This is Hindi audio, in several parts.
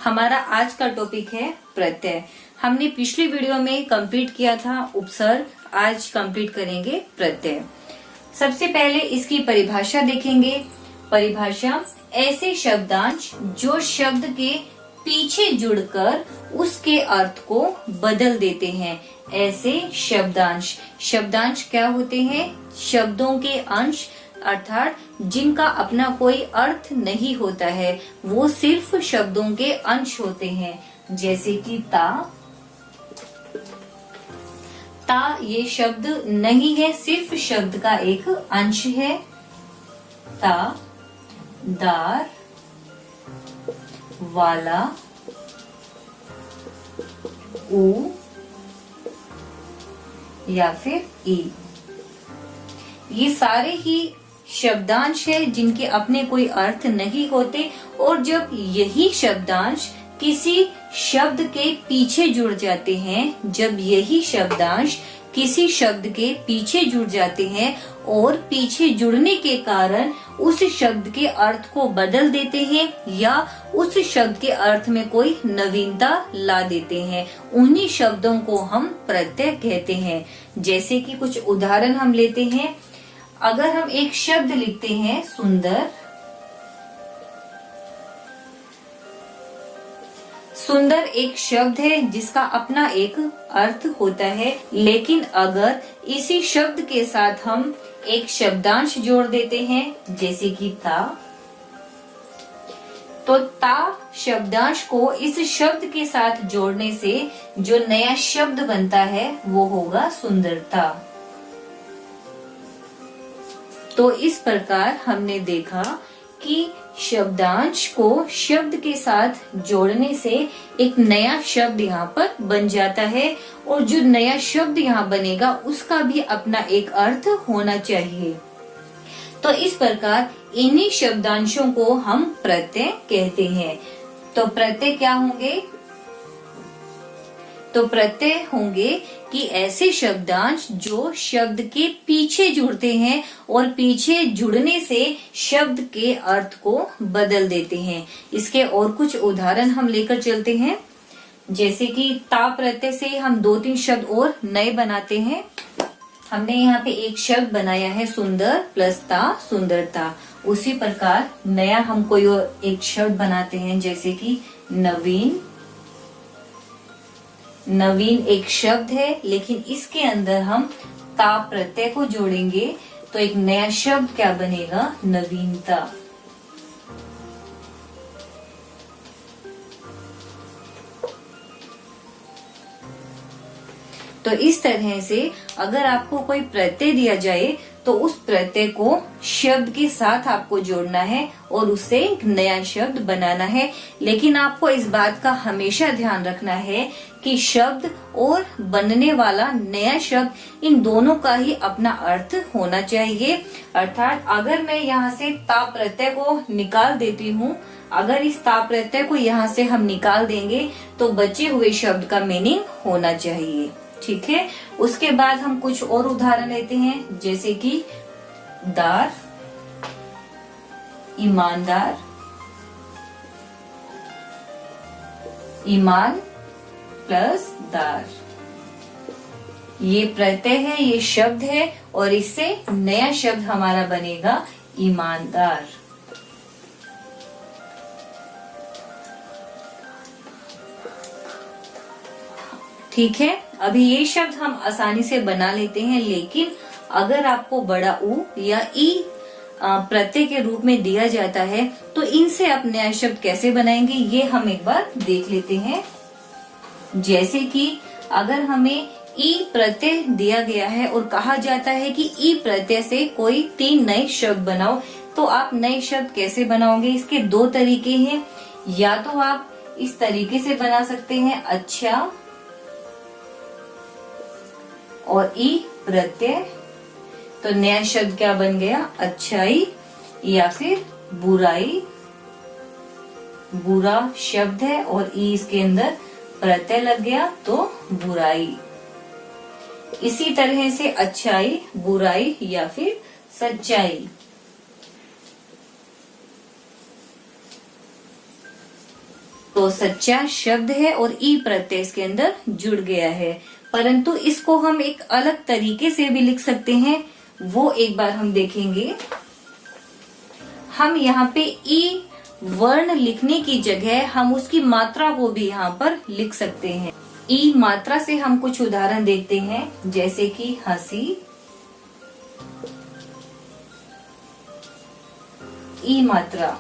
हमारा आज का टॉपिक है प्रत्यय। हमने पिछली वीडियो में कंप्लीट किया था उपसर्ग, आज कंप्लीट करेंगे प्रत्यय। सबसे पहले इसकी परिभाषा देखेंगे। परिभाषा, ऐसे शब्दांश जो शब्द के पीछे जुड़कर उसके अर्थ को बदल देते हैं। ऐसे शब्दांश, शब्दांश क्या होते हैं? शब्दों के अंश, अर्थात जिनका अपना कोई अर्थ नहीं होता है, वो सिर्फ शब्दों के अंश होते हैं। जैसे कि ता, ता ये शब्द नहीं है, सिर्फ शब्द का एक अंश है। ता, दार, वाला, ऊ या फिर ई, ये सारे ही शब्दांश है जिनके अपने कोई अर्थ नहीं होते, और जब यही शब्दांश किसी शब्द के पीछे जुड़ जाते हैं, जब यही शब्दांश किसी शब्द के पीछे जुड़ जाते हैं और पीछे जुड़ने के कारण उस शब्द के अर्थ को बदल देते हैं या उस शब्द के अर्थ में कोई नवीनता ला देते हैं, उन्हीं शब्दों को हम प्रत्यय कहते हैं। जैसे कि कुछ उदाहरण हम लेते हैं। अगर हम एक शब्द लिखते हैं सुंदर, सुंदर एक शब्द है जिसका अपना एक अर्थ होता है, लेकिन अगर इसी शब्द के साथ हम एक शब्दांश जोड़ देते हैं जैसे कि ता, तो ता शब्दांश को इस शब्द के साथ जोड़ने से जो नया शब्द बनता है वो होगा सुंदरता। तो इस प्रकार हमने देखा कि शब्दांश को शब्द के साथ जोड़ने से एक नया शब्द यहाँ पर बन जाता है, और जो नया शब्द यहाँ बनेगा उसका भी अपना एक अर्थ होना चाहिए। तो इस प्रकार इन्हीं शब्दांशों को हम प्रत्यय कहते हैं। तो प्रत्यय क्या होंगे? तो प्रत्यय होंगे कि ऐसे शब्दांश जो शब्द के पीछे जुड़ते हैं और पीछे जुड़ने से शब्द के अर्थ को बदल देते हैं। इसके और कुछ उदाहरण हम लेकर चलते हैं। जैसे कि ता प्रत्यय से हम 2-3 शब्द और नए बनाते हैं। हमने यहाँ पे एक शब्द बनाया है सुंदर प्लस ता, सुंदरता। उसी प्रकार नया हम कोई और एक शब्द बनाते हैं जैसे कि नवीन। नवीन एक शब्द है, लेकिन इसके अंदर हम ता प्रत्यय को जोड़ेंगे तो एक नया शब्द क्या बनेगा? नवीनता। तो इस तरह से अगर आपको कोई प्रत्यय दिया जाए तो उस प्रत्यय को शब्द के साथ आपको जोड़ना है और उससे एक नया शब्द बनाना है। लेकिन आपको इस बात का हमेशा ध्यान रखना है कि शब्द और बनने वाला नया शब्द, इन दोनों का ही अपना अर्थ होना चाहिए। अर्थात अगर मैं यहाँ से ता प्रत्यय को निकाल देती हूँ, अगर इस ता प्रत्यय को यहाँ से हम निकाल देंगे तो बचे हुए शब्द का मीनिंग होना चाहिए। ठीक है। उसके बाद हम कुछ और उदाहरण लेते हैं जैसे कि दार, ईमानदार, ईमान प्लस दार, ये प्रत्यय है, ये शब्द है, और इससे नया शब्द हमारा बनेगा ईमानदार। ठीक है। अभी ये शब्द हम आसानी से बना लेते हैं, लेकिन अगर आपको बड़ा ऊ या ई प्रत्यय के रूप में दिया जाता है तो इनसे आप नया शब्द कैसे बनाएंगे ये हम एक बार देख लेते हैं। जैसे कि अगर हमें ई प्रत्यय दिया गया है और कहा जाता है कि ई प्रत्यय से कोई 3 नए शब्द बनाओ, तो आप नए शब्द कैसे बनाओगे? इसके 2 तरीके हैं। या तो आप इस तरीके से बना सकते हैं, अच्छा और ई प्रत्यय, तो नया शब्द क्या बन गया? अच्छाई। या फिर बुराई, बुरा शब्द है और ई इसके अंदर प्रत्यय लग गया तो बुराई। इसी तरह से अच्छाई, बुराई या फिर सच्चाई। तो सच्चा शब्द है और ई प्रत्यय इसके अंदर जुड़ गया है, परंतु इसको हम एक अलग तरीके से भी लिख सकते हैं, वो एक बार हम देखेंगे। हम यहाँ पे ई वर्ण लिखने की जगह हम उसकी मात्रा को भी यहाँ पर लिख सकते हैं। ई मात्रा से हम कुछ उदाहरण देखते हैं, जैसे कि हंसी, ई मात्रा।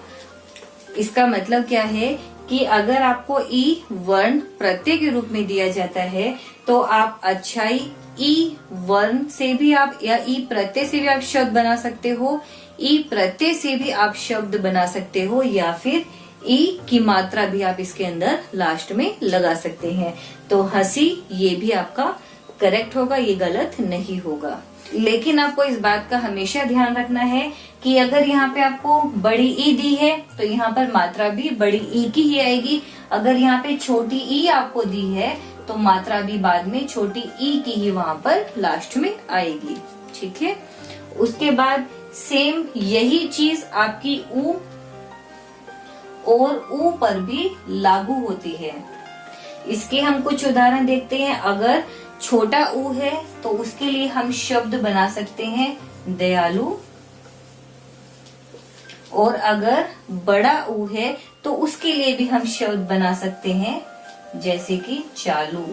इसका मतलब क्या है कि अगर आपको ई वर्ण प्रत्यय के रूप में दिया जाता है तो आप अच्छाई ई वर्ण से भी आप या ई प्रत्यय से भी आप शब्द बना सकते हो, ई प्रत्यय से भी आप शब्द बना सकते हो, या फिर ई की मात्रा भी आप इसके अंदर लास्ट में लगा सकते हैं। तो हंसी ये भी आपका करेक्ट होगा, ये गलत नहीं होगा। लेकिन आपको इस बात का हमेशा ध्यान रखना है कि अगर यहाँ पे आपको बड़ी ई दी है तो यहाँ पर मात्रा भी बड़ी ई की ही आएगी। अगर यहाँ पे छोटी ई आपको दी है तो मात्रा भी बाद में छोटी ई की ही वहां पर लास्ट में आएगी। ठीक है। उसके बाद सेम यही चीज आपकी ऊ और ऊ पर भी लागू होती है। इसके हम कुछ उदाहरण देखते हैं। अगर छोटा ऊ है तो उसके लिए हम शब्द बना सकते हैं दयालु, और अगर बड़ा ऊ है तो उसके लिए भी हम शब्द बना सकते हैं जैसे कि चालू।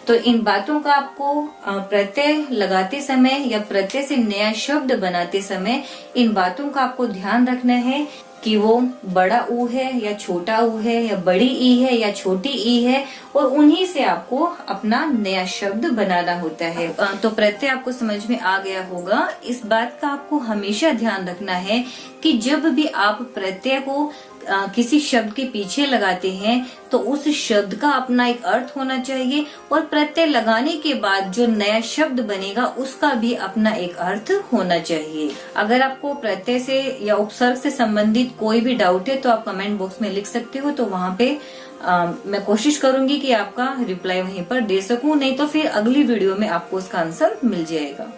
तो इन बातों का आपको प्रत्यय लगाते समय या प्रत्यय से नया शब्द बनाते समय इन बातों का आपको ध्यान रखना है कि वो बड़ा ऊ है या छोटा ऊ है, या बड़ी ई है या छोटी ई है, और उन्हीं से आपको अपना नया शब्द बनाना होता है। तो प्रत्यय आपको समझ में आ गया होगा। इस बात का आपको हमेशा ध्यान रखना है कि जब भी आप प्रत्यय को किसी शब्द के पीछे लगाते हैं तो उस शब्द का अपना एक अर्थ होना चाहिए, और प्रत्यय लगाने के बाद जो नया शब्द बनेगा उसका भी अपना एक अर्थ होना चाहिए। अगर आपको प्रत्यय से या उपसर्ग से संबंधित कोई भी डाउट है तो आप कमेंट बॉक्स में लिख सकते हो, तो वहाँ पे मैं कोशिश करूंगी कि आपका रिप्लाई वहीं पर दे सकूं, नहीं तो फिर अगली वीडियो में आपको उसका आंसर मिल जाएगा।